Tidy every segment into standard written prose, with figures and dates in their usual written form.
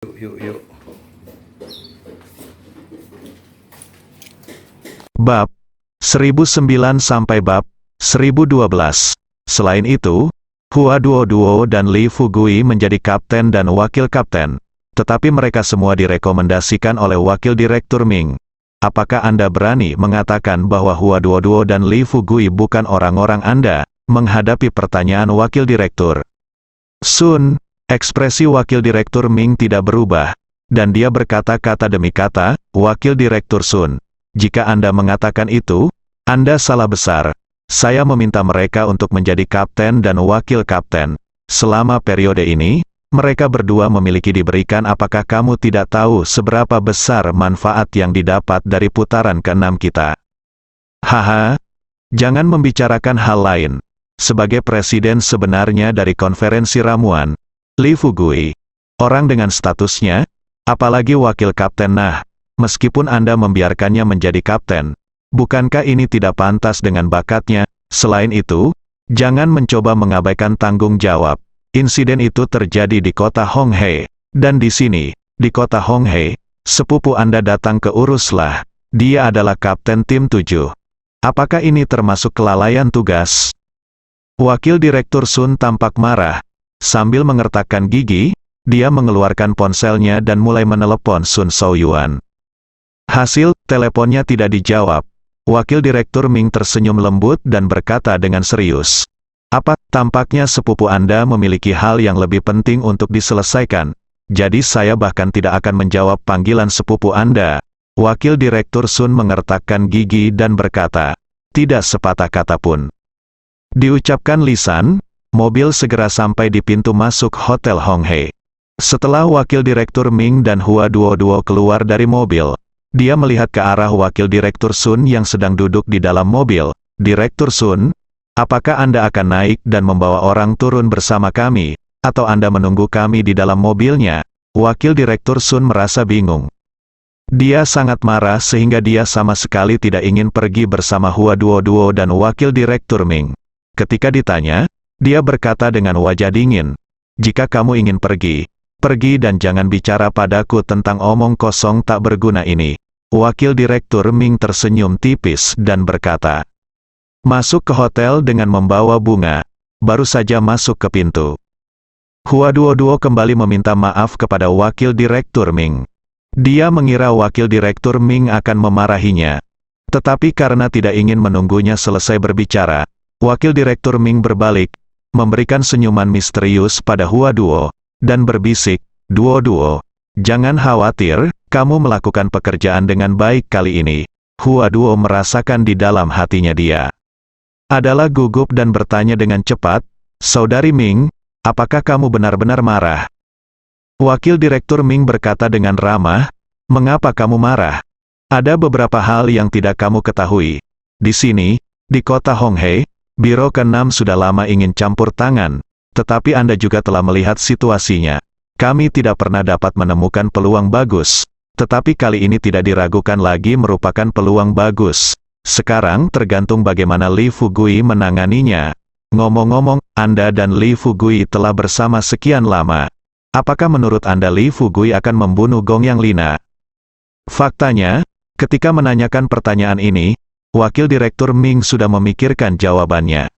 Yuk. Bab 1009 sampai bab 1012. Selain itu, Hua Duo dan Li Fugui menjadi kapten dan wakil kapten. Tetapi mereka semua direkomendasikan oleh wakil direktur Ming. Apakah Anda berani mengatakan bahwa Hua Duo dan Li Fugui bukan orang-orang Anda? Menghadapi pertanyaan wakil direktur Sun, ekspresi wakil direktur Ming tidak berubah, dan dia berkata kata demi kata, "Wakil direktur Sun, jika Anda mengatakan itu, Anda salah besar. Saya meminta mereka untuk menjadi kapten dan wakil kapten. Selama periode ini, mereka berdua memiliki diberikan. Apakah kamu tidak tahu seberapa besar manfaat yang didapat dari putaran ke-6 kita?" Haha, jangan membicarakan hal lain. Sebagai presiden sebenarnya dari konferensi ramuan, Li Fugui, orang dengan statusnya, apalagi wakil kapten. Nah, meskipun Anda membiarkannya menjadi kapten, bukankah ini tidak pantas dengan bakatnya? Selain itu, jangan mencoba mengabaikan tanggung jawab. Insiden itu terjadi di kota Honghe, dan di sini, di kota Honghe, sepupu Anda datang ke uruslah. Dia adalah kapten tim 7. Apakah ini termasuk kelalaian tugas? Wakil direktur Sun tampak marah. Sambil mengertakkan gigi, dia mengeluarkan ponselnya dan mulai menelepon Sun Shaoyuan. Hasil, teleponnya tidak dijawab. Wakil direktur Ming tersenyum lembut dan berkata dengan serius, "Apa, tampaknya sepupu Anda memiliki hal yang lebih penting untuk diselesaikan. Jadi saya bahkan tidak akan menjawab panggilan sepupu Anda." Wakil direktur Sun mengertakkan gigi dan berkata, "Tidak sepatah kata pun." Diucapkan lisan, mobil segera sampai di pintu masuk Hotel Honghe. Setelah wakil direktur Ming dan Hua Duo keluar dari mobil, dia melihat ke arah wakil direktur Sun yang sedang duduk di dalam mobil. "Direktur Sun, apakah Anda akan naik dan membawa orang turun bersama kami, atau Anda menunggu kami di dalam mobilnya?" Wakil direktur Sun merasa bingung. Dia sangat marah sehingga dia sama sekali tidak ingin pergi bersama Hua Duo dan wakil direktur Ming. Ketika ditanya, dia berkata dengan wajah dingin, "Jika kamu ingin pergi, pergi dan jangan bicara padaku tentang omong kosong tak berguna ini." Wakil direktur Ming tersenyum tipis dan berkata, "Masuk ke hotel dengan membawa bunga." Baru saja masuk ke pintu, Hua Duo kembali meminta maaf kepada wakil direktur Ming. Dia mengira wakil direktur Ming akan memarahinya. Tetapi karena tidak ingin menunggunya selesai berbicara, wakil direktur Ming berbalik, memberikan senyuman misterius pada Hua Duo, dan berbisik, Duo, jangan khawatir, kamu melakukan pekerjaan dengan baik kali ini." Hua Duo merasakan di dalam hatinya dia adalah gugup dan bertanya dengan cepat, "Saudari Ming, apakah kamu benar-benar marah?" Wakil direktur Ming berkata dengan ramah, "Mengapa kamu marah? Ada beberapa hal yang tidak kamu ketahui. Di sini, di kota Honghe, Biro ke-6 sudah lama ingin campur tangan, tetapi Anda juga telah melihat situasinya. Kami tidak pernah dapat menemukan peluang bagus, tetapi kali ini tidak diragukan lagi merupakan peluang bagus. Sekarang tergantung bagaimana Li Fugui menanganinya. Ngomong-ngomong, Anda dan Li Fugui telah bersama sekian lama. Apakah menurut Anda Li Fugui akan membunuh Gong Yang Lina?" Faktanya, ketika menanyakan pertanyaan ini, wakil direktur Ming sudah memikirkan jawabannya.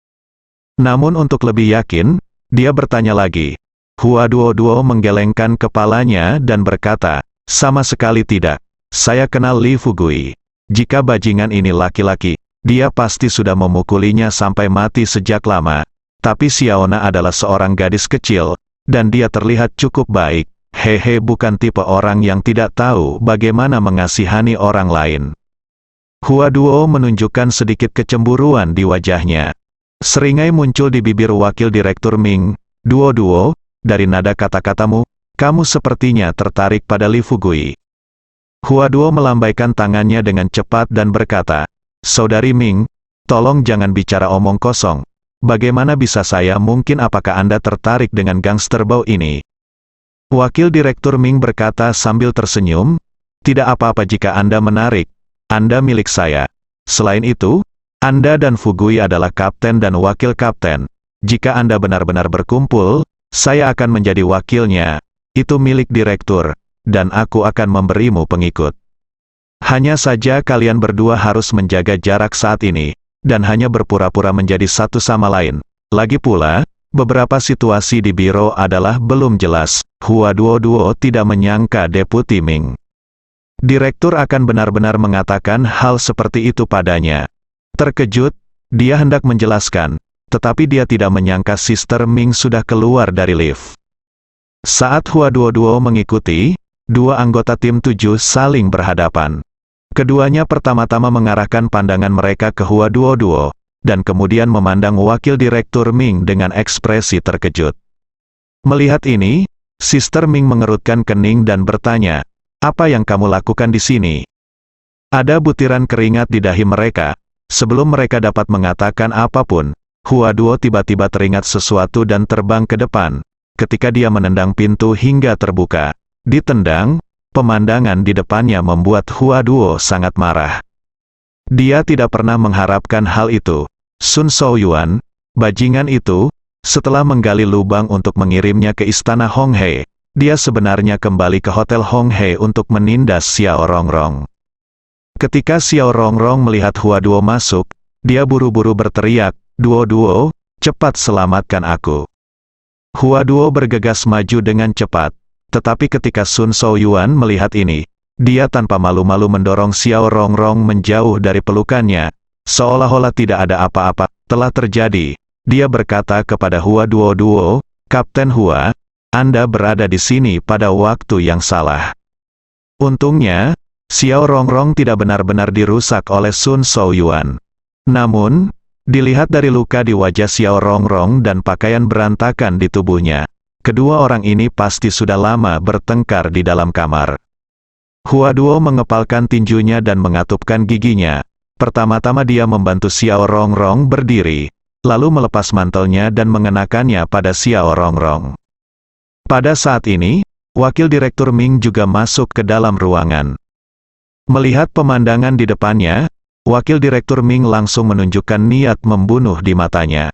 Namun untuk lebih yakin, dia bertanya lagi. Hua Duo menggelengkan kepalanya dan berkata, "Sama sekali tidak. Saya kenal Li Fugui. Jika bajingan ini laki-laki, dia pasti sudah memukulinya sampai mati sejak lama. Tapi Xiaona adalah seorang gadis kecil, dan dia terlihat cukup baik. Hehe, bukan tipe orang yang tidak tahu bagaimana mengasihani orang lain." Hua Duo menunjukkan sedikit kecemburuan di wajahnya. Seringai muncul di bibir wakil direktur Ming. Duo, dari nada kata-katamu, kamu sepertinya tertarik pada Li Fugui." Hua Duo melambaikan tangannya dengan cepat dan berkata, "Saudari Ming, tolong jangan bicara omong kosong. Bagaimana bisa saya mungkin apakah Anda tertarik dengan gangster bau ini?" Wakil direktur Ming berkata sambil tersenyum, "Tidak apa-apa jika Anda menarik. Anda milik saya. Selain itu, Anda dan Fugui adalah kapten dan wakil kapten. Jika Anda benar-benar berkumpul, saya akan menjadi wakilnya." itu milik direktur, dan aku akan memberimu pengikut. Hanya saja kalian berdua harus menjaga jarak saat ini, dan hanya berpura-pura menjadi satu sama lain. Lagi pula, beberapa situasi di biro adalah belum jelas. Hua Duo tidak menyangka Deputi Ming Direktur akan benar-benar mengatakan hal seperti itu padanya. Terkejut, dia hendak menjelaskan, tetapi dia tidak menyangka Sister Ming sudah keluar dari lift. Saat Hua Duo mengikuti, dua anggota tim 7 saling berhadapan. Keduanya pertama-tama mengarahkan pandangan mereka ke Hua Duo, dan kemudian memandang Wakil Direktur Ming dengan ekspresi terkejut. Melihat ini, Sister Ming mengerutkan kening dan bertanya, "Apa yang kamu lakukan di sini?" Ada butiran keringat di dahi mereka. Sebelum mereka dapat mengatakan apapun, Hua Duo tiba-tiba teringat sesuatu dan terbang ke depan. Ketika dia menendang pintu hingga terbuka, ditendang, pemandangan di depannya membuat Hua Duo sangat marah. Dia tidak pernah mengharapkan hal itu. Sun Shaoyuan, bajingan itu, setelah menggali lubang untuk mengirimnya ke istana Hong He, dia sebenarnya kembali ke Hotel Hong He untuk menindas Xiao Rongrong. Ketika Xiao Rongrong melihat Hua Duo masuk, dia buru-buru berteriak, Duo, cepat selamatkan aku." Hua Duo bergegas maju dengan cepat, tetapi ketika Sun Shaoyuan melihat ini, dia tanpa malu-malu mendorong Xiao Rongrong menjauh dari pelukannya, seolah-olah tidak ada apa-apa telah terjadi. Dia berkata kepada Hua Duo, "Kapten Hua, Anda berada di sini pada waktu yang salah." Untungnya, Xiao Rongrong tidak benar-benar dirusak oleh Sun Shaoyuan. Namun, dilihat dari luka di wajah Xiao Rongrong dan pakaian berantakan di tubuhnya, kedua orang ini pasti sudah lama bertengkar di dalam kamar. Hua Duo mengepalkan tinjunya dan mengatupkan giginya. Pertama-tama dia membantu Xiao Rongrong berdiri, lalu melepas mantelnya dan mengenakannya pada Xiao Rongrong. Pada saat ini, Wakil Direktur Ming juga masuk ke dalam ruangan. Melihat pemandangan di depannya, Wakil Direktur Ming langsung menunjukkan niat membunuh di matanya.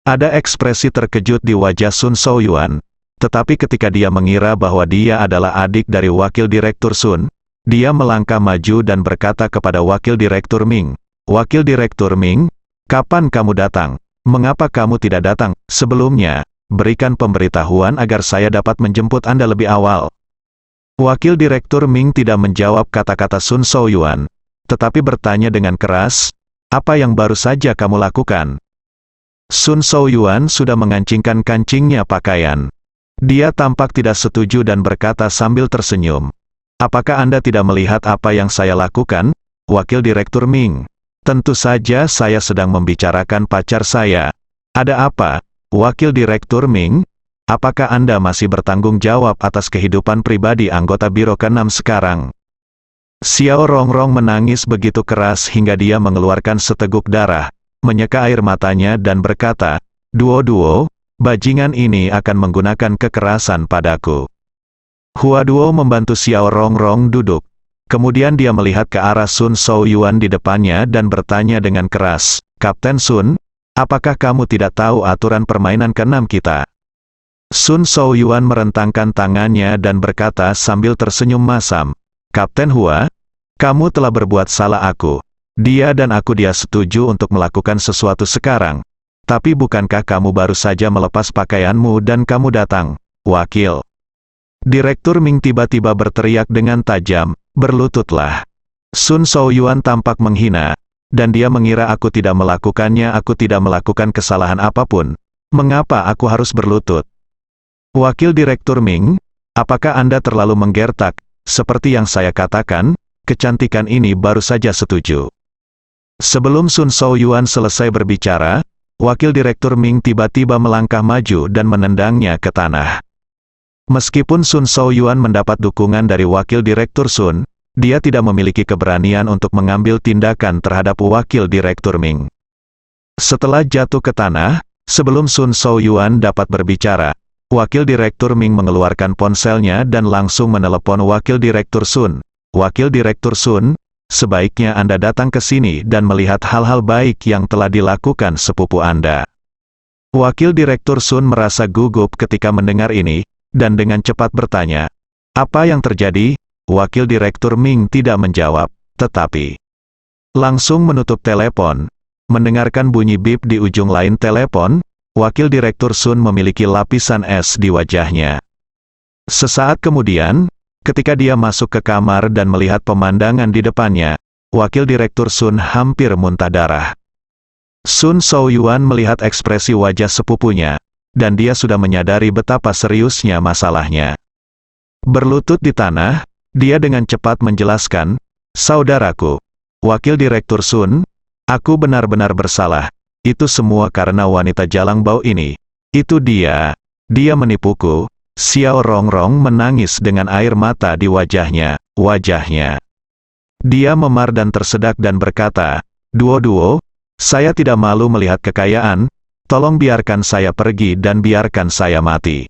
Ada ekspresi terkejut di wajah Sun Shaoyuan, tetapi ketika dia mengira bahwa dia adalah adik dari Wakil Direktur Sun, dia melangkah maju dan berkata kepada Wakil Direktur Ming, "Wakil Direktur Ming, kapan kamu datang? Mengapa kamu tidak datang sebelumnya? Berikan pemberitahuan agar saya dapat menjemput Anda lebih awal." Wakil Direktur Ming tidak menjawab kata-kata Sun Shaoyuan, tetapi bertanya dengan keras, "Apa yang baru saja kamu lakukan?" Sun Shaoyuan sudah mengancingkan kancingnya pakaian. Dia tampak tidak setuju dan berkata sambil tersenyum, "Apakah Anda tidak melihat apa yang saya lakukan, Wakil Direktur Ming? Tentu saja saya sedang membicarakan pacar saya." "Ada apa, Wakil Direktur Ming? Apakah Anda masih bertanggung jawab atas kehidupan pribadi anggota Biro ke-6 sekarang?" Xiao Rongrong menangis begitu keras hingga dia mengeluarkan seteguk darah, menyeka air matanya dan berkata, Duo, bajingan ini akan menggunakan kekerasan padaku." Hua Duo membantu Xiao Rongrong duduk. Kemudian dia melihat ke arah Sun Shaoyuan di depannya dan bertanya dengan keras, "Kapten Sun, apakah kamu tidak tahu aturan permainan ke-6 kita?" Sun Shaoyuan merentangkan tangannya dan berkata sambil tersenyum masam, "Kapten Hua, kamu telah berbuat salah aku. Dia setuju untuk melakukan sesuatu sekarang. Tapi bukankah kamu baru saja melepas pakaianmu dan kamu datang, Wakil?" Direktur Ming tiba-tiba berteriak dengan tajam, "Berlututlah." Sun Shaoyuan tampak menghina, dan dia mengira aku tidak melakukannya. "Aku tidak melakukan kesalahan apapun. Mengapa aku harus berlutut?" "Wakil Direktur Ming, apakah Anda terlalu menggertak? Seperti yang saya katakan, kecantikan ini baru saja setuju." Sebelum Sun Shaoyuan selesai berbicara, Wakil Direktur Ming tiba-tiba melangkah maju dan menendangnya ke tanah. Meskipun Sun Shaoyuan mendapat dukungan dari Wakil Direktur Sun, dia tidak memiliki keberanian untuk mengambil tindakan terhadap Wakil Direktur Ming. Setelah jatuh ke tanah, sebelum Sun Shaoyuan dapat berbicara, Wakil Direktur Ming mengeluarkan ponselnya dan langsung menelepon Wakil Direktur Sun. "Wakil Direktur Sun, sebaiknya Anda datang ke sini dan melihat hal-hal baik yang telah dilakukan sepupu Anda." Wakil Direktur Sun merasa gugup ketika mendengar ini. dan dengan cepat bertanya, "Apa yang terjadi?" Wakil Direktur Ming tidak menjawab, tetapi langsung menutup telepon. Mendengarkan bunyi bip di ujung lain telepon, Wakil Direktur Sun memiliki lapisan es di wajahnya. Sesaat kemudian, ketika dia masuk ke kamar dan melihat pemandangan di depannya, Wakil Direktur Sun hampir muntah darah. Sun Shaoyuan melihat ekspresi wajah sepupunya, dan dia sudah menyadari betapa seriusnya masalahnya. Berlutut di tanah, dia dengan cepat menjelaskan, "Saudaraku, Wakil Direktur Sun, aku benar-benar bersalah. Itu semua karena wanita jalang bau ini. Itu dia. Dia menipuku." Xiao Rongrong menangis dengan air mata di wajahnya. Dia memar dan tersedak dan berkata, "Duo-duo, saya tidak malu melihat kekayaan. Tolong biarkan saya pergi dan biarkan saya mati."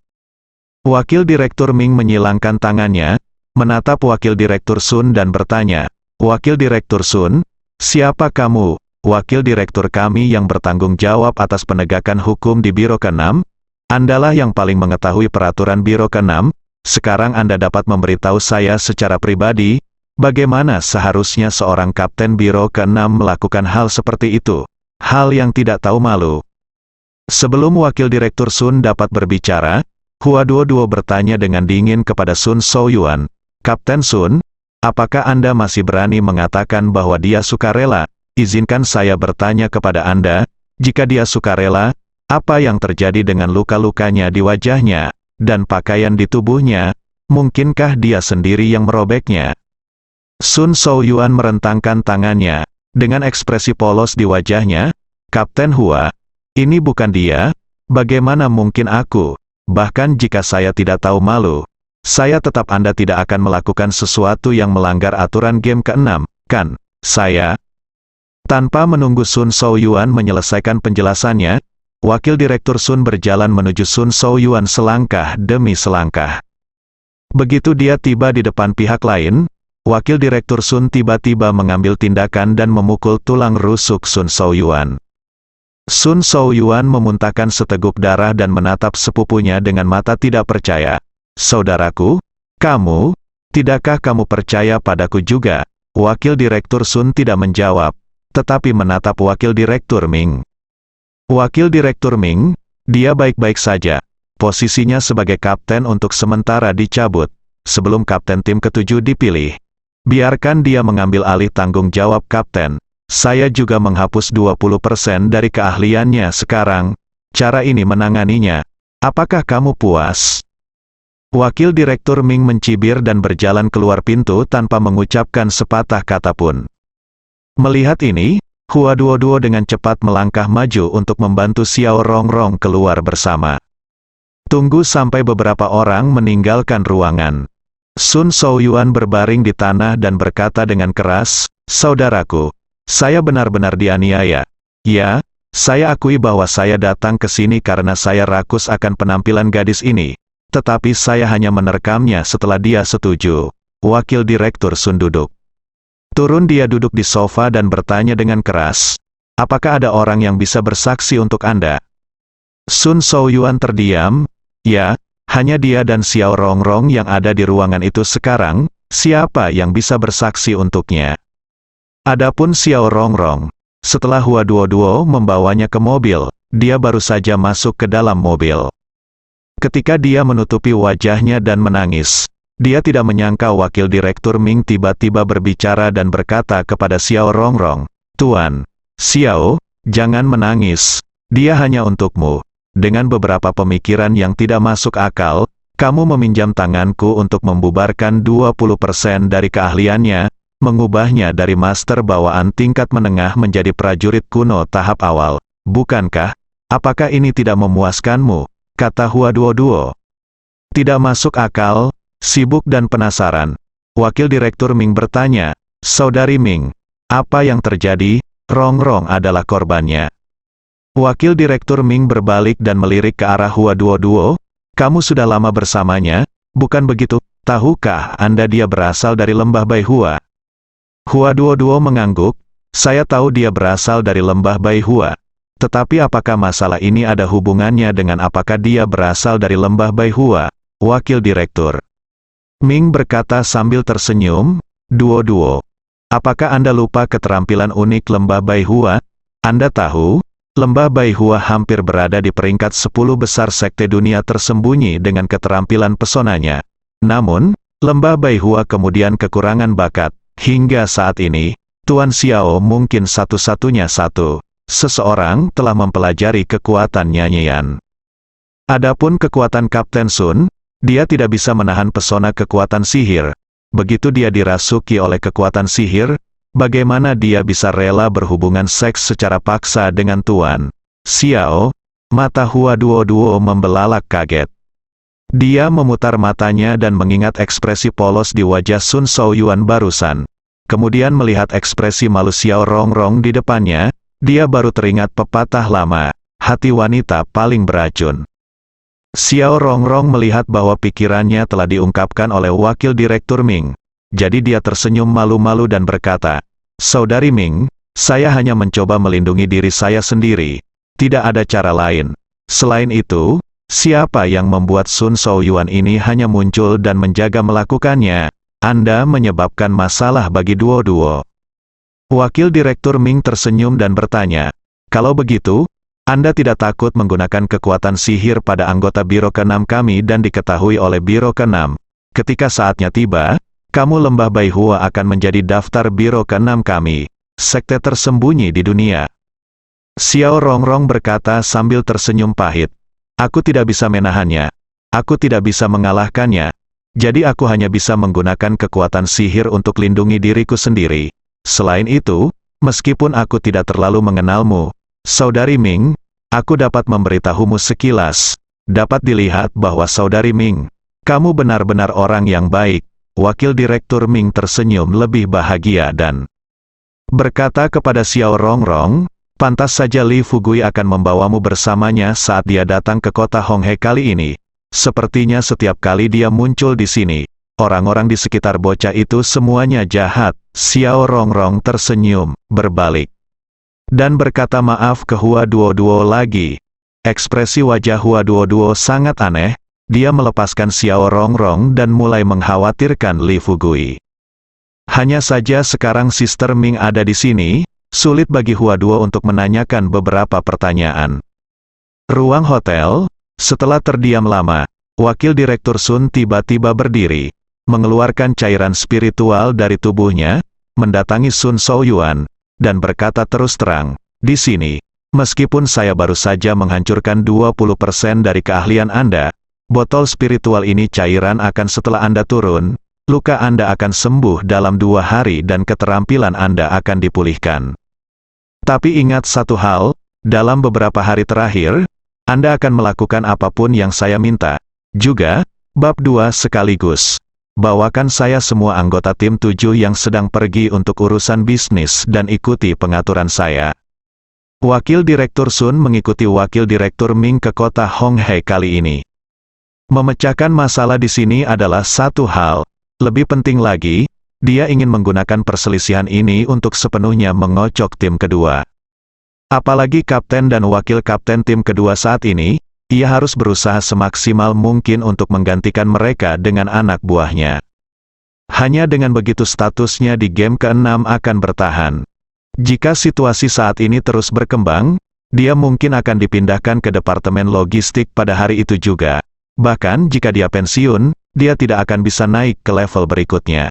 Wakil Direktur Ming menyilangkan tangannya, menatap Wakil Direktur Sun dan bertanya, "Wakil Direktur Sun, siapa kamu?" "Wakil Direktur kami yang bertanggung jawab atas penegakan hukum di Biro ke-6. Andalah yang paling mengetahui peraturan Biro ke-6. Sekarang Anda dapat memberitahu saya secara pribadi, bagaimana seharusnya seorang Kapten Biro ke-6 melakukan hal seperti itu? Hal yang tidak tahu malu." Sebelum Wakil Direktur Sun dapat berbicara, Hua Duo-duo bertanya dengan dingin kepada Sun Shaoyuan, "Kapten Sun, apakah Anda masih berani mengatakan bahwa dia sukarela? Izinkan saya bertanya kepada Anda, jika dia sukarela, apa yang terjadi dengan luka-lukanya di wajahnya, dan pakaian di tubuhnya? Mungkinkah dia sendiri yang merobeknya?" Sun Shaoyuan merentangkan tangannya, dengan ekspresi polos di wajahnya, "Kapten Hua, ini bukan dia. Bagaimana mungkin aku? Bahkan jika saya tidak tahu malu, saya tetap Anda tidak akan melakukan sesuatu yang melanggar aturan game ke-6, kan? Saya..." Tanpa menunggu Sun Shaoyuan menyelesaikan penjelasannya, Wakil Direktur Sun berjalan menuju Sun Shaoyuan selangkah demi selangkah. Begitu dia tiba di depan pihak lain, Wakil Direktur Sun tiba-tiba mengambil tindakan dan memukul tulang rusuk Sun Shaoyuan. Sun Shaoyuan memuntahkan seteguk darah dan menatap sepupunya dengan mata tidak percaya. "Saudaraku, kamu, tidakkah kamu percaya padaku juga?" Wakil Direktur Sun tidak menjawab, tetapi menatap Wakil Direktur Ming. Wakil Direktur Ming, dia baik-baik saja. Posisinya sebagai kapten untuk sementara dicabut, sebelum kapten tim ke-7 dipilih. Biarkan dia mengambil alih tanggung jawab kapten. Saya juga menghapus 20% dari keahliannya sekarang. Cara ini menanganinya. Apakah kamu puas? Wakil Direktur Ming mencibir dan berjalan keluar pintu tanpa mengucapkan sepatah kata pun. Melihat ini, Hua Duo-duo dengan cepat melangkah maju untuk membantu Xiao Rongrong keluar bersama. Tunggu sampai beberapa orang meninggalkan ruangan. Sun Shaoyuan berbaring di tanah dan berkata dengan keras, "Saudaraku, saya benar-benar dianiaya. Ya, saya akui bahwa saya datang ke sini karena saya rakus akan penampilan gadis ini. Tetapi saya hanya menerekamnya setelah dia setuju." Wakil Direktur Sun duduk. Turun dia duduk di sofa dan bertanya dengan keras, "Apakah ada orang yang bisa bersaksi untuk Anda?" Sun Shaoyuan terdiam. "Ya, hanya dia dan Xiao Rongrong yang ada di ruangan itu sekarang. Siapa yang bisa bersaksi untuknya?" Adapun Xiao Rongrong, setelah Hua Duo-duo membawanya ke mobil, dia baru saja masuk ke dalam mobil. Ketika dia menutupi wajahnya dan menangis, dia tidak menyangka Wakil Direktur Ming tiba-tiba berbicara dan berkata kepada Xiao Rongrong, "Tuan, Xiao, jangan menangis. Dia hanya untukmu." Dengan beberapa pemikiran yang tidak masuk akal, kamu meminjam tanganku untuk membubarkan 20% dari keahliannya, mengubahnya dari master bawaan tingkat menengah menjadi prajurit kuno tahap awal. Bukankah? Apakah ini tidak memuaskanmu? Kata Hua Duo-duo. Tidak masuk akal. Sibuk dan penasaran, Wakil Direktur Ming bertanya, "Saudari Ming, apa yang terjadi?" "Rongrong adalah korbannya." Wakil Direktur Ming berbalik dan melirik ke arah Hua Duo-duo, "Kamu sudah lama bersamanya, bukan begitu? Tahukah Anda dia berasal dari Lembah Baihua?" Hua Duo-duo mengangguk, "Saya tahu dia berasal dari Lembah Baihua. Tetapi apakah masalah ini ada hubungannya dengan apakah dia berasal dari Lembah Baihua?" Wakil Direktur. Ming berkata sambil tersenyum, "Duo-duo. Apakah Anda lupa keterampilan unik Lembah Baihua? Anda tahu, Lembah Baihua hampir berada di peringkat 10 besar sekte dunia tersembunyi dengan keterampilan pesonanya. Namun, Lembah Baihua kemudian kekurangan bakat. Hingga saat ini, Tuan Xiao mungkin satu-satunya seseorang telah mempelajari kekuatan nyanyian. Adapun kekuatan Kapten Sun, dia tidak bisa menahan pesona kekuatan sihir. Begitu dia dirasuki oleh kekuatan sihir, bagaimana dia bisa rela berhubungan seks secara paksa dengan Tuan Xiao?" Mata Hua Duo-duo membelalak kaget. Dia memutar matanya dan mengingat ekspresi polos di wajah Sun Shaoyuan barusan. Kemudian melihat ekspresi malu Xiao Rongrong di depannya, dia baru teringat pepatah lama, "Hati wanita paling beracun." Xiao Rongrong melihat bahwa pikirannya telah diungkapkan oleh Wakil Direktur Ming. Jadi dia tersenyum malu-malu dan berkata, "Saudari Ming, saya hanya mencoba melindungi diri saya sendiri. Tidak ada cara lain. Selain itu, siapa yang membuat Sun Shaoyuan ini hanya muncul dan menjaga melakukannya? Anda menyebabkan masalah bagi duo-duo." Wakil Direktur Ming tersenyum dan bertanya, "Kalau begitu, Anda tidak takut menggunakan kekuatan sihir pada anggota Biro ke-6 kami dan diketahui oleh Biro ke-6. Ketika saatnya tiba, kamu Lembah Baihua akan menjadi daftar Biro ke-6 kami, sekte tersembunyi di dunia." Xiao Rongrong berkata sambil tersenyum pahit, "Aku tidak bisa menahannya. Aku tidak bisa mengalahkannya. Jadi aku hanya bisa menggunakan kekuatan sihir untuk lindungi diriku sendiri. Selain itu, meskipun aku tidak terlalu mengenalmu, Saudari Ming, aku dapat memberitahumu sekilas. Dapat dilihat bahwa Saudari Ming, kamu benar-benar orang yang baik." Wakil Direktur Ming tersenyum lebih bahagia dan berkata kepada Xiao Rongrong, "Pantas saja Li Fugui akan membawamu bersamanya saat dia datang ke kota Honghe kali ini. Sepertinya setiap kali dia muncul di sini, orang-orang di sekitar bocah itu semuanya jahat." Xiao Rongrong tersenyum, berbalik, dan berkata maaf ke Hua Duo-duo lagi. Ekspresi wajah Hua Duo-duo sangat aneh, dia melepaskan Xiao Rongrong dan mulai mengkhawatirkan Li Fugui. Hanya saja sekarang Sister Ming ada di sini, sulit bagi Hua Duo untuk menanyakan beberapa pertanyaan. Ruang hotel, setelah terdiam lama, Wakil Direktur Sun tiba-tiba berdiri, mengeluarkan cairan spiritual dari tubuhnya, mendatangi Sun Shaoyuan, dan berkata terus terang, "Di sini, meskipun saya baru saja menghancurkan 20% dari keahlian Anda, botol spiritual ini cairan akan setelah Anda turun, luka Anda akan sembuh dalam 2 hari dan keterampilan Anda akan dipulihkan. Tapi ingat satu hal, dalam beberapa hari terakhir, Anda akan melakukan apapun yang saya minta. Juga, bab 2 sekaligus. Bawakan saya semua anggota tim 7 yang sedang pergi untuk urusan bisnis dan ikuti pengaturan saya." Wakil Direktur Sun mengikuti Wakil Direktur Ming ke kota Honghe kali ini. Memecahkan masalah di sini adalah satu hal. Lebih penting lagi, dia ingin menggunakan perselisihan ini untuk sepenuhnya mengocok tim kedua. Apalagi kapten dan wakil kapten tim kedua saat ini, ia harus berusaha semaksimal mungkin untuk menggantikan mereka dengan anak buahnya. Hanya dengan begitu statusnya di game ke-6 akan bertahan. Jika situasi saat ini terus berkembang, dia mungkin akan dipindahkan ke Departemen Logistik pada hari itu juga. Bahkan jika dia pensiun, dia tidak akan bisa naik ke level berikutnya.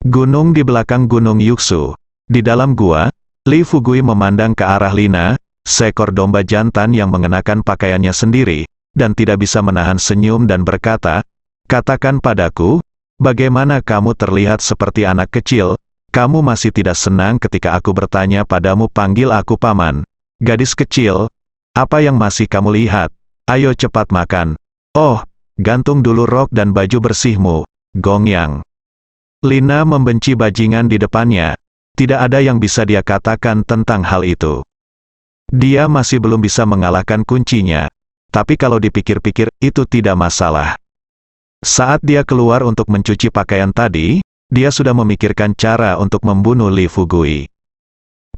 Gunung di belakang Gunung Yuksu. Di dalam gua, Li Fugui memandang ke arah Lina, seekor domba jantan yang mengenakan pakaiannya sendiri, dan tidak bisa menahan senyum dan berkata, "Katakan padaku, bagaimana kamu terlihat seperti anak kecil? Kamu masih tidak senang ketika aku bertanya padamu panggil aku paman. Gadis kecil, apa yang masih kamu lihat? Ayo cepat makan. Oh, gantung dulu rok dan baju bersihmu." Gongyang. Lina membenci bajingan di depannya. Tidak ada yang bisa dia katakan tentang hal itu. Dia masih belum bisa mengalahkan kuncinya. Tapi kalau dipikir-pikir, itu tidak masalah. Saat dia keluar untuk mencuci pakaian tadi, dia sudah memikirkan cara untuk membunuh Li Fugui.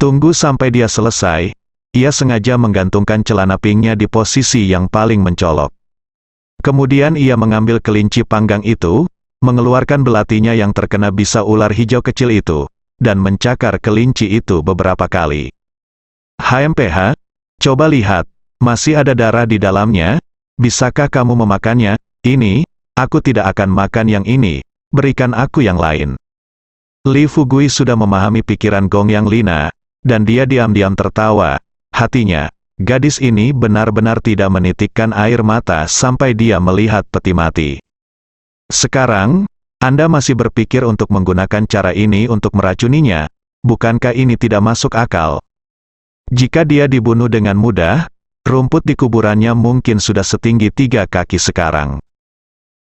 Tunggu sampai dia selesai, ia sengaja menggantungkan celana pinknya di posisi yang paling mencolok. Kemudian ia mengambil kelinci panggang itu, mengeluarkan belatinya yang terkena bisa ular hijau kecil itu, dan mencakar kelinci itu beberapa kali. HMPH, coba lihat, masih ada darah di dalamnya, bisakah kamu memakannya? Ini, aku tidak akan makan yang ini, berikan aku yang lain. Li Fugui sudah memahami pikiran Gongyang Lina, dan dia diam-diam tertawa. Hatinya, gadis ini benar-benar tidak menitikkan air mata sampai dia melihat peti mati. Sekarang, Anda masih berpikir untuk menggunakan cara ini untuk meracuninya, bukankah ini tidak masuk akal? Jika dia dibunuh dengan mudah, rumput di kuburannya mungkin sudah setinggi 3 kaki sekarang.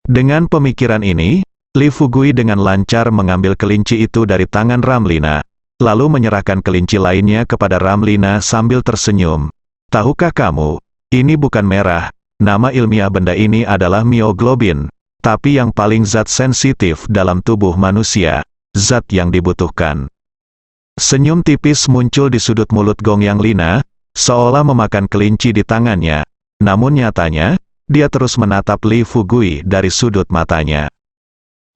Dengan pemikiran ini, Li Fugui dengan lancar mengambil kelinci itu dari tangan Ramlina, lalu menyerahkan kelinci lainnya kepada Ramlina sambil tersenyum. Tahukah kamu, ini bukan merah, nama ilmiah benda ini adalah myoglobin, tapi yang paling zat sensitif dalam tubuh manusia, zat yang dibutuhkan. Senyum tipis muncul di sudut mulut Gongyang Lina, seolah memakan kelinci di tangannya, namun nyatanya, dia terus menatap Li Fugui dari sudut matanya.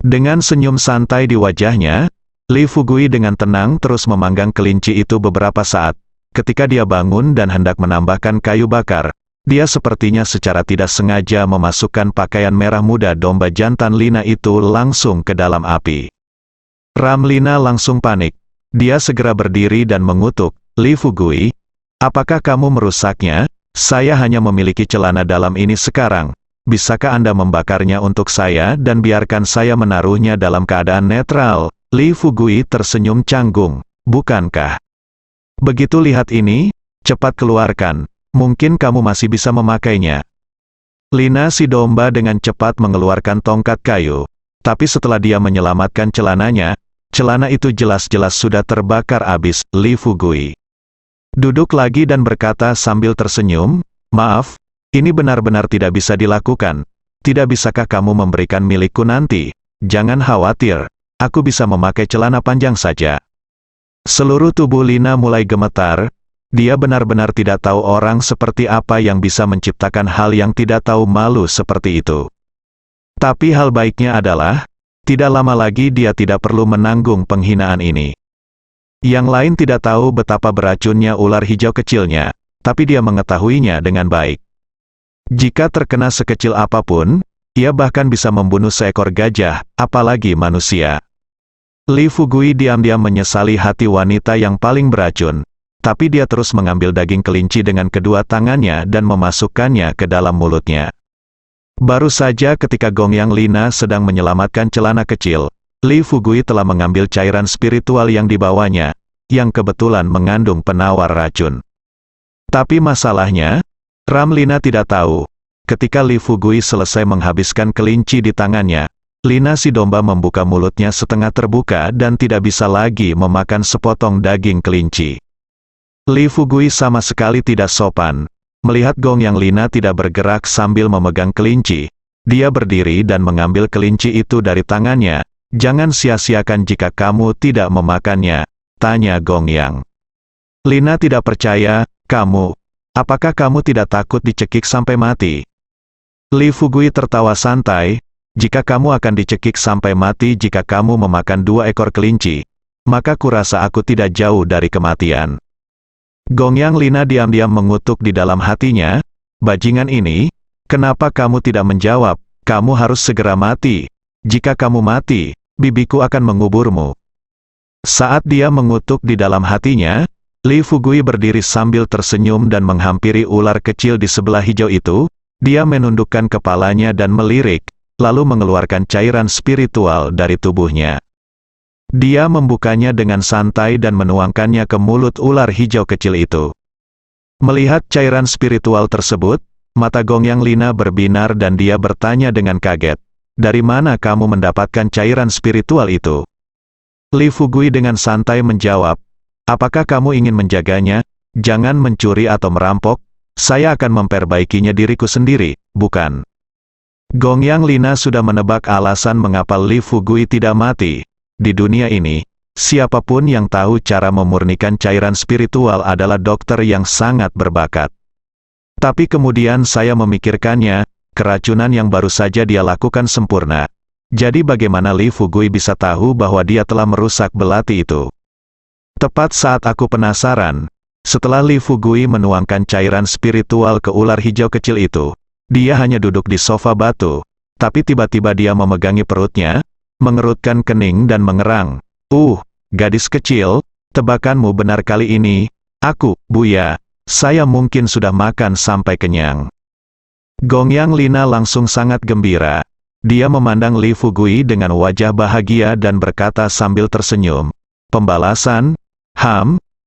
Dengan senyum santai di wajahnya, Li Fugui dengan tenang terus memanggang kelinci itu beberapa saat. Ketika dia bangun dan hendak menambahkan kayu bakar, dia sepertinya secara tidak sengaja memasukkan pakaian merah muda domba jantan Lina itu langsung ke dalam api. Ramlina langsung panik. Dia segera berdiri dan mengutuk, Li Fugui, apakah kamu merusaknya? Saya hanya memiliki celana dalam ini sekarang. Bisakah Anda membakarnya untuk saya dan biarkan saya menaruhnya dalam keadaan netral? Li Fugui tersenyum canggung, bukankah? Begitu lihat ini, cepat keluarkan, mungkin kamu masih bisa memakainya. Lina si domba dengan cepat mengeluarkan tongkat kayu, tapi setelah dia menyelamatkan celananya, celana itu jelas-jelas sudah terbakar habis. Li Fugui duduk lagi dan berkata sambil tersenyum, maaf, ini benar-benar tidak bisa dilakukan. Tidak bisakah kamu memberikan milikku nanti? Jangan khawatir, aku bisa memakai celana panjang saja. Seluruh tubuh Lina mulai gemetar. Dia benar-benar tidak tahu orang seperti apa yang bisa menciptakan hal yang tidak tahu malu seperti itu. Tapi hal baiknya adalah, tidak lama lagi dia tidak perlu menanggung penghinaan ini. Yang lain tidak tahu betapa beracunnya ular hijau kecilnya, tapi dia mengetahuinya dengan baik. Jika terkena sekecil apapun, ia bahkan bisa membunuh seekor gajah, apalagi manusia. Li Fugui diam-diam menyesali hati wanita yang paling beracun, tapi dia terus mengambil daging kelinci dengan kedua tangannya dan memasukkannya ke dalam mulutnya. Baru saja ketika Gongyang Lina sedang menyelamatkan celana kecil, Li Fugui telah mengambil cairan spiritual yang dibawanya, yang kebetulan mengandung penawar racun. Tapi masalahnya, Ramlina tidak tahu. Ketika Li Fugui selesai menghabiskan kelinci di tangannya, Lina si domba membuka mulutnya setengah terbuka dan tidak bisa lagi memakan sepotong daging kelinci. Li Fugui sama sekali tidak sopan. Melihat Gongyang Lina tidak bergerak sambil memegang kelinci, dia berdiri dan mengambil kelinci itu dari tangannya. Jangan sia-siakan jika kamu tidak memakannya, tanya Gongyang. Lina tidak percaya, kamu, apakah kamu tidak takut dicekik sampai mati? Li Fugui tertawa santai, jika kamu akan dicekik sampai mati jika kamu memakan 2 ekor kelinci, maka kurasa aku tidak jauh dari kematian. Gongyang Lina diam-diam mengutuk di dalam hatinya, bajingan ini, kenapa kamu tidak menjawab, kamu harus segera mati. Jika kamu mati, bibiku akan menguburmu. Saat dia mengutuk di dalam hatinya, Li Fugui berdiri sambil tersenyum dan menghampiri ular kecil di sebelah hijau itu. Dia menundukkan kepalanya dan melirik, lalu mengeluarkan cairan spiritual dari tubuhnya. Dia membukanya dengan santai dan menuangkannya ke mulut ular hijau kecil itu. Melihat cairan spiritual tersebut, mata Gongyang Lina berbinar dan dia bertanya dengan kaget, dari mana kamu mendapatkan cairan spiritual itu? Li Fugui dengan santai menjawab, apakah kamu ingin menjaganya? Jangan mencuri atau merampok, saya akan memperbaikinya diriku sendiri, bukan? Gongyang Lina sudah menebak alasan mengapa Li Fugui tidak mati. Di dunia ini, siapapun yang tahu cara memurnikan cairan spiritual adalah dokter yang sangat berbakat. Tapi kemudian saya memikirkannya, keracunan yang baru saja dia lakukan sempurna. Jadi bagaimana Li Fugui bisa tahu bahwa dia telah merusak belati itu? Tepat saat aku penasaran, setelah Li Fugui menuangkan cairan spiritual ke ular hijau kecil itu, dia hanya duduk di sofa batu, tapi tiba-tiba dia memegangi perutnya, mengerutkan kening dan mengerang. Gadis kecil, tebakanmu benar kali ini. Aku, Buya, saya mungkin sudah makan sampai kenyang. Gongyang Lina langsung sangat gembira. Dia memandang Li Fugui dengan wajah bahagia dan berkata sambil tersenyum. Pembalasan?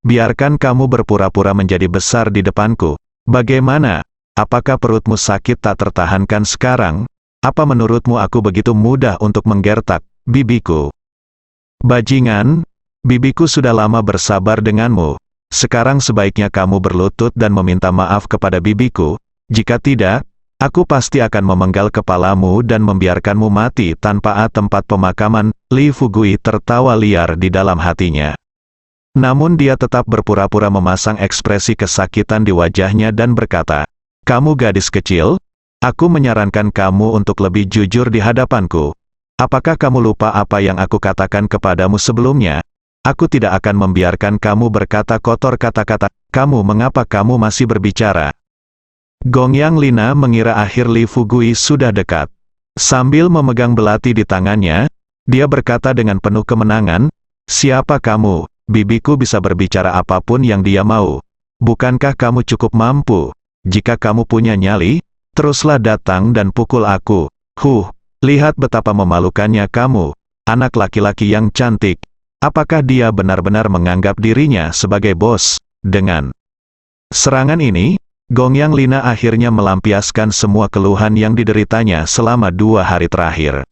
Biarkan kamu berpura-pura menjadi besar di depanku. Bagaimana? Apakah perutmu sakit tak tertahankan sekarang? Apa menurutmu aku begitu mudah untuk menggertak bibiku? Bajingan, bibiku sudah lama bersabar denganmu. Sekarang sebaiknya kamu berlutut dan meminta maaf kepada bibiku. Jika tidak, aku pasti akan memenggal kepalamu dan membiarkanmu mati tanpa tempat pemakaman. Li Fugui tertawa liar di dalam hatinya. Namun dia tetap berpura-pura memasang ekspresi kesakitan di wajahnya dan berkata, kamu gadis kecil, aku menyarankan kamu untuk lebih jujur di hadapanku. Apakah kamu lupa apa yang aku katakan kepadamu sebelumnya? Aku tidak akan membiarkan kamu berkata kotor kata-kata. Mengapa kamu masih berbicara? Gongyang Lina mengira akhir Li Fugui sudah dekat. Sambil memegang belati di tangannya, dia berkata dengan penuh kemenangan, siapa kamu? Bibiku bisa berbicara apapun yang dia mau. Bukankah kamu cukup mampu? Jika kamu punya nyali, teruslah datang dan pukul aku. Lihat betapa memalukannya kamu, anak laki-laki yang cantik. Apakah dia benar-benar menganggap dirinya sebagai bos? Dengan serangan ini, Gongyang Lina akhirnya melampiaskan semua keluhan yang dideritanya selama 2 hari terakhir.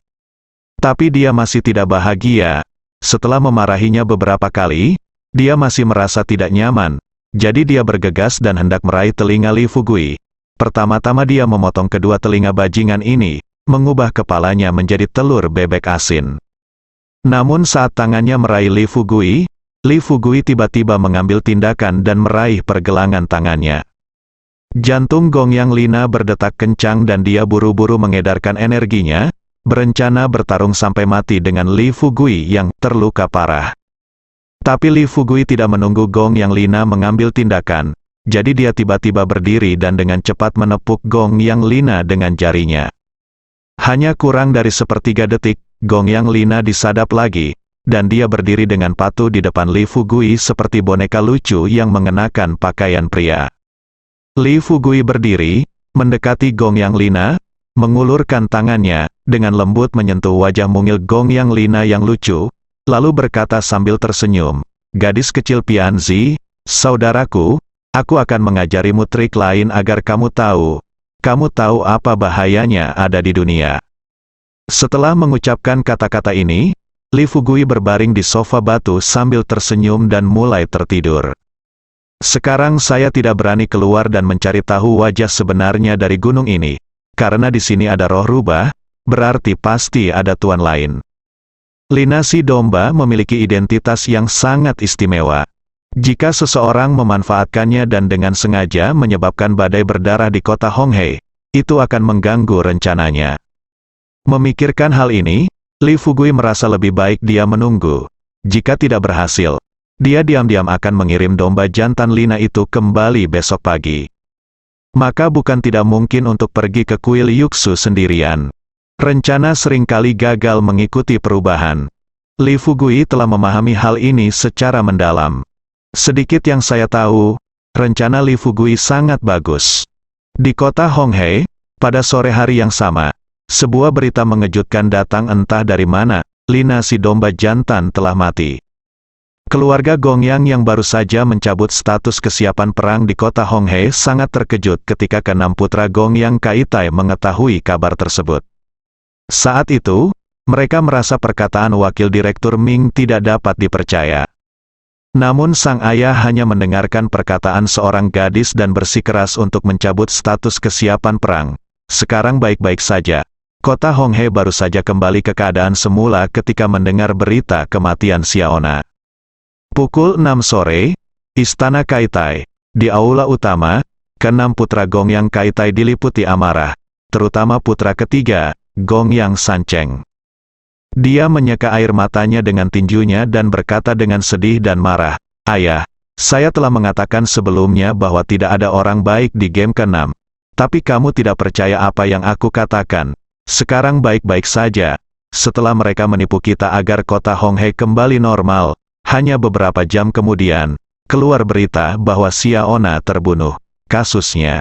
Tapi dia masih tidak bahagia. Setelah memarahinya beberapa kali, dia masih merasa tidak nyaman. Jadi dia bergegas dan hendak meraih telinga Li Fugui. Pertama-tama dia memotong kedua telinga bajingan ini, mengubah kepalanya menjadi telur bebek asin. Namun saat tangannya meraih Li Fugui tiba-tiba mengambil tindakan dan meraih pergelangan tangannya. Jantung Gongyang Lina berdetak kencang dan dia buru-buru mengedarkan energinya, berencana bertarung sampai mati dengan Li Fugui yang terluka parah. Tapi Li Fugui tidak menunggu Gongyang Lina mengambil tindakan, jadi dia tiba-tiba berdiri dan dengan cepat menepuk Gongyang Lina dengan jarinya. Hanya kurang dari sepertiga detik, Gongyang Lina disadap lagi, dan dia berdiri dengan patuh di depan Li Fugui seperti boneka lucu yang mengenakan pakaian pria. Li Fugui berdiri, mendekati Gongyang Lina, mengulurkan tangannya, dengan lembut menyentuh wajah mungil Gongyang Lina yang lucu, lalu berkata sambil tersenyum, gadis kecil Pianzi, saudaraku, aku akan mengajarimu trik lain agar kamu tahu apa bahayanya ada di dunia. Setelah mengucapkan kata-kata ini, Li Fugui berbaring di sofa batu sambil tersenyum dan mulai tertidur. Sekarang saya tidak berani keluar dan mencari tahu wajah sebenarnya dari gunung ini, karena di sini ada roh rubah, berarti pasti ada tuan lain. Lina si domba memiliki identitas yang sangat istimewa. Jika seseorang memanfaatkannya dan dengan sengaja menyebabkan badai berdarah di kota Honghei, itu akan mengganggu rencananya. Memikirkan hal ini, Li Fugui merasa lebih baik dia menunggu. Jika tidak berhasil, dia diam-diam akan mengirim domba jantan Lina itu kembali besok pagi. Maka bukan tidak mungkin untuk pergi ke kuil Yuxu sendirian. Rencana seringkali gagal mengikuti perubahan. Li Fugui telah memahami hal ini secara mendalam. Sedikit yang saya tahu, rencana Li Fugui sangat bagus. Di kota Honghei, pada sore hari yang sama, sebuah berita mengejutkan datang entah dari mana, Lina si domba jantan telah mati. Keluarga Gongyang yang baru saja mencabut status kesiapan perang di kota Honghei sangat terkejut ketika keenam putra Gongyang Kaitai mengetahui kabar tersebut. Saat itu, mereka merasa perkataan wakil direktur Ming tidak dapat dipercaya. Namun sang ayah hanya mendengarkan perkataan seorang gadis dan bersikeras untuk mencabut status kesiapan perang. Sekarang baik-baik saja. Kota Honghei baru saja kembali ke keadaan semula ketika mendengar berita kematian Xiaona. Pukul 6 sore, Istana Kaitai. Di aula utama, keenam putra Gongyang Kaitai diliputi amarah. terutama putra ketiga, Gongyang Sancheng. Dia menyeka air matanya dengan tinjunya dan berkata dengan sedih dan marah, "Ayah, saya telah mengatakan sebelumnya bahwa tidak ada orang baik di game ke-6. Tapi kamu tidak percaya apa yang aku katakan. Sekarang baik-baik saja. Setelah mereka menipu kita agar kota Honghe kembali normal, hanya beberapa jam kemudian, keluar berita bahwa Xia Ona terbunuh. Kasusnya.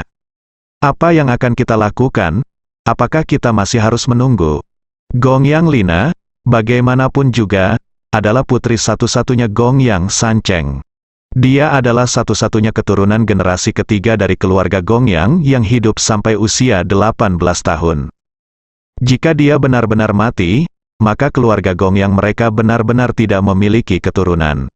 Apa yang akan kita lakukan? Apakah kita masih harus menunggu?" Gongyang Lina, bagaimanapun juga, adalah putri satu-satunya Gongyang Sancheng. Dia adalah satu-satunya keturunan generasi ketiga dari keluarga Gongyang yang hidup sampai usia 18 tahun. Jika dia benar-benar mati, maka keluarga Gongyang mereka benar-benar tidak memiliki keturunan.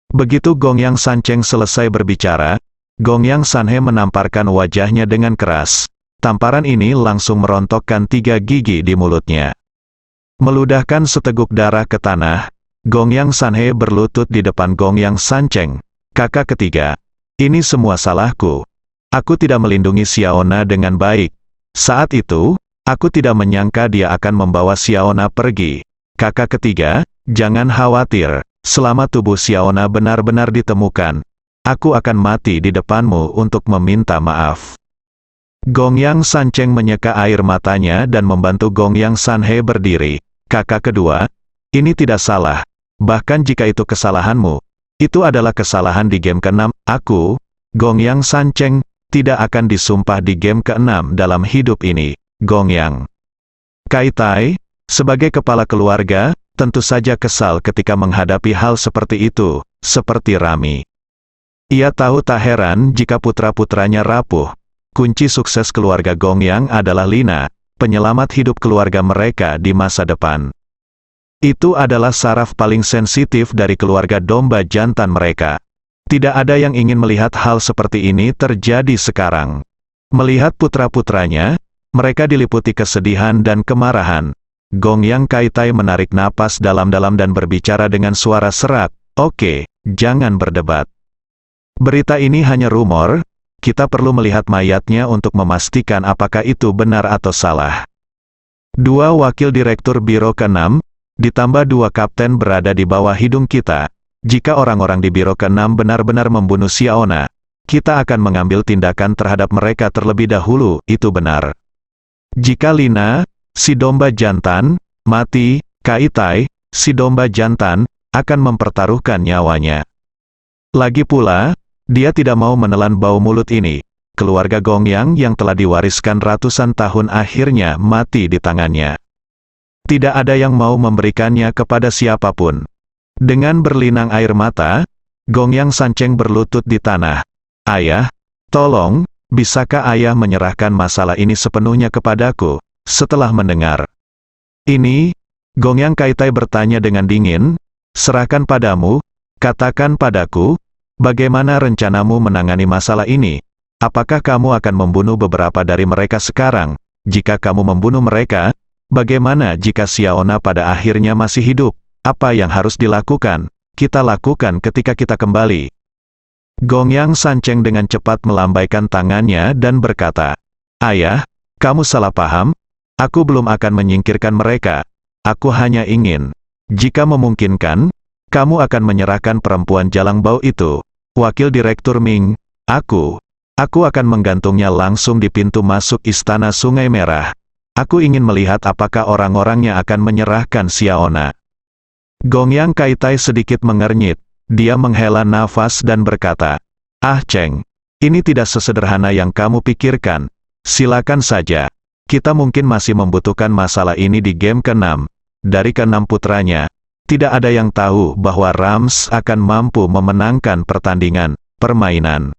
Begitu Gongyang Sancheng selesai berbicara, Gongyang Sanhe menamparkan wajahnya dengan keras. Tamparan ini langsung merontokkan 3 gigi di mulutnya. Meludahkan seteguk darah ke tanah, Gongyang Sanhe berlutut di depan Gongyang Sancheng. "Kakak ketiga, ini semua salahku. Aku tidak melindungi Xia Ona dengan baik. Saat itu, aku tidak menyangka dia akan membawa Xia Ona pergi. Kakak ketiga, jangan khawatir, selama tubuh Xia Ona benar-benar ditemukan, aku akan mati di depanmu untuk meminta maaf." Gongyang Sancheng menyeka air matanya dan membantu Gongyang Sanhe berdiri. "Kakak kedua, ini tidak salah. Bahkan jika itu kesalahanmu, itu adalah kesalahan di game ke-6. Aku, Gongyang Sancheng, tidak akan disumpah di game ke-6 dalam hidup ini." Gongyang Kaitai, sebagai kepala keluarga, tentu saja kesal ketika menghadapi hal seperti itu, seperti Rami. Ia tahu tak heran jika putra-putranya rapuh. Kunci sukses keluarga Gongyang adalah Lina, penyelamat hidup keluarga mereka di masa depan. Itu adalah saraf paling sensitif dari keluarga domba jantan mereka. Tidak ada yang ingin melihat hal seperti ini terjadi sekarang. Melihat putra-putranya, mereka diliputi kesedihan dan kemarahan. Gongyang Kaitai menarik napas dalam-dalam dan berbicara dengan suara serak, "Oke, jangan berdebat. Berita ini hanya rumor. Kita perlu melihat mayatnya untuk memastikan apakah itu benar atau salah." 2 wakil direktur Biro ke-6, ditambah 2 kapten berada di bawah hidung kita. Jika orang-orang di Biro ke-6 benar-benar membunuh Xia Ona, kita akan mengambil tindakan terhadap mereka terlebih dahulu, itu benar. Jika Lina, si domba jantan, mati, Kaitai, si domba jantan, akan mempertaruhkan nyawanya. Lagi pula, dia tidak mau menelan bau mulut ini. Keluarga Gongyang yang telah diwariskan ratusan tahun akhirnya mati di tangannya. Tidak ada yang mau memberikannya kepada siapapun. Dengan berlinang air mata, Gongyang Sancheng berlutut di tanah. "Ayah, tolong, bisakah ayah menyerahkan masalah ini sepenuhnya kepadaku?" Setelah mendengar ini, Gongyang Kaitai bertanya dengan dingin, "Serahkan padamu, katakan padaku, bagaimana rencanamu menangani masalah ini? Apakah kamu akan membunuh beberapa dari mereka sekarang? Jika kamu membunuh mereka, bagaimana jika Xia Ona pada akhirnya masih hidup? Apa yang harus dilakukan? Kita lakukan ketika kita kembali." Gongyang Sancheng dengan cepat melambaikan tangannya dan berkata, "Ayah, kamu salah paham. Aku belum akan menyingkirkan mereka. Aku hanya ingin, jika memungkinkan, kamu akan menyerahkan perempuan jalang bau itu, wakil direktur Ming. Aku akan menggantungnya langsung di pintu masuk Istana Sungai Merah. Aku ingin melihat apakah orang-orangnya akan menyerahkan Xia Ona." Gongyang Kaitai sedikit mengernyit. Dia menghela nafas dan berkata, "Ah Cheng, ini tidak sesederhana yang kamu pikirkan. Silakan saja. Kita mungkin masih membutuhkan masalah ini di game ke-6. Dari ke-6 putranya, tidak ada yang tahu bahwa Rams akan mampu memenangkan permainan.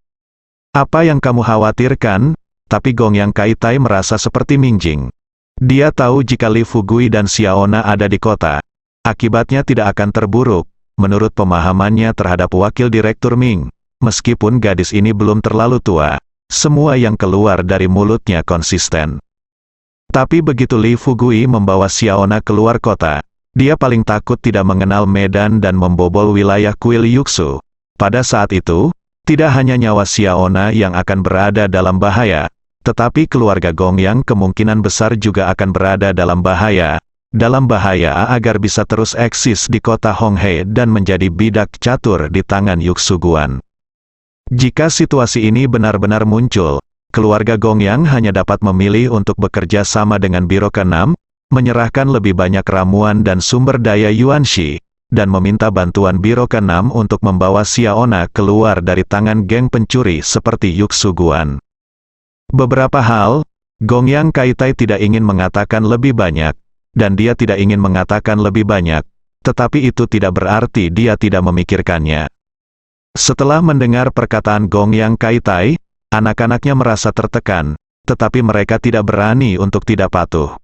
Apa yang kamu khawatirkan?" Tapi Gongyang Kaitai merasa seperti Mingjing. Dia tahu jika Li Fugui dan Xia Ona ada di kota, akibatnya tidak akan terburuk. Menurut pemahamannya terhadap wakil direktur Ming, meskipun gadis ini belum terlalu tua, semua yang keluar dari mulutnya konsisten. Tapi begitu Li Fugui membawa Xia Ona keluar kota, dia paling takut tidak mengenal medan dan membobol wilayah kuil Yuksu. Pada saat itu, tidak hanya nyawa Xia Ona yang akan berada dalam bahaya, Tetapi keluarga Gongyang kemungkinan besar juga akan berada dalam bahaya agar bisa terus eksis di kota Honghe dan menjadi bidak catur di tangan Yuksuguan. Jika situasi ini benar-benar muncul, keluarga Gongyang hanya dapat memilih untuk bekerja sama dengan Biro ke-6, menyerahkan lebih banyak ramuan dan sumber daya Yuanxi, dan meminta bantuan Biro ke-6 untuk membawa Xiaona keluar dari tangan geng pencuri seperti Yuksuguan. Beberapa hal, Gongyang Kaitai tidak ingin mengatakan lebih banyak, dan dia tidak ingin mengatakan lebih banyak, tetapi itu tidak berarti dia tidak memikirkannya. Setelah mendengar perkataan Gongyang Kaitai, anak-anaknya merasa tertekan, tetapi mereka tidak berani untuk tidak patuh.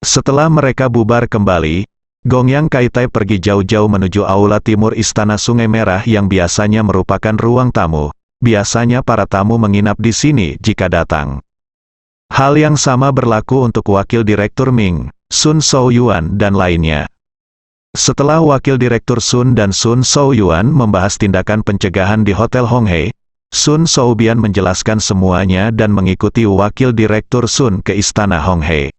Setelah mereka bubar kembali, Gongyang Kaitai pergi jauh-jauh menuju aula timur Istana Sungai Merah yang biasanya merupakan ruang tamu. Biasanya para tamu menginap di sini jika datang. Hal yang sama berlaku untuk Wakil Direktur Ming, Sun Shouyuan dan lainnya. Setelah Wakil Direktur Sun dan Sun Shouyuan membahas tindakan pencegahan di Hotel Honghe, Sun Shoubian menjelaskan semuanya dan mengikuti Wakil Direktur Sun ke Istana Honghe.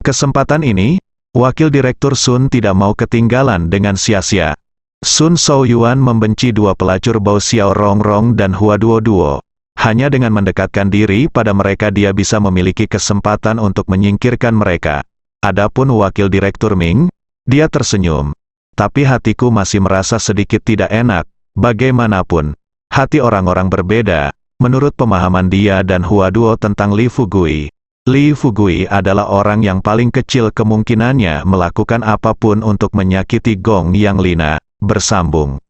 Kesempatan ini, Wakil Direktur Sun tidak mau ketinggalan dengan sia-sia. Sun Shouyuan membenci dua pelacur Bao Xiao Rongrong dan Hua Duo. Hanya dengan mendekatkan diri pada mereka dia bisa memiliki kesempatan untuk menyingkirkan mereka. Adapun Wakil Direktur Ming, dia tersenyum. Tapi hatiku masih merasa sedikit tidak enak. Bagaimanapun, hati orang-orang berbeda, menurut pemahaman dia dan Hua Duo tentang Li Fugui. Li Fugui adalah orang yang paling kecil kemungkinannya melakukan apapun untuk menyakiti Gongyang Lina. Bersambung.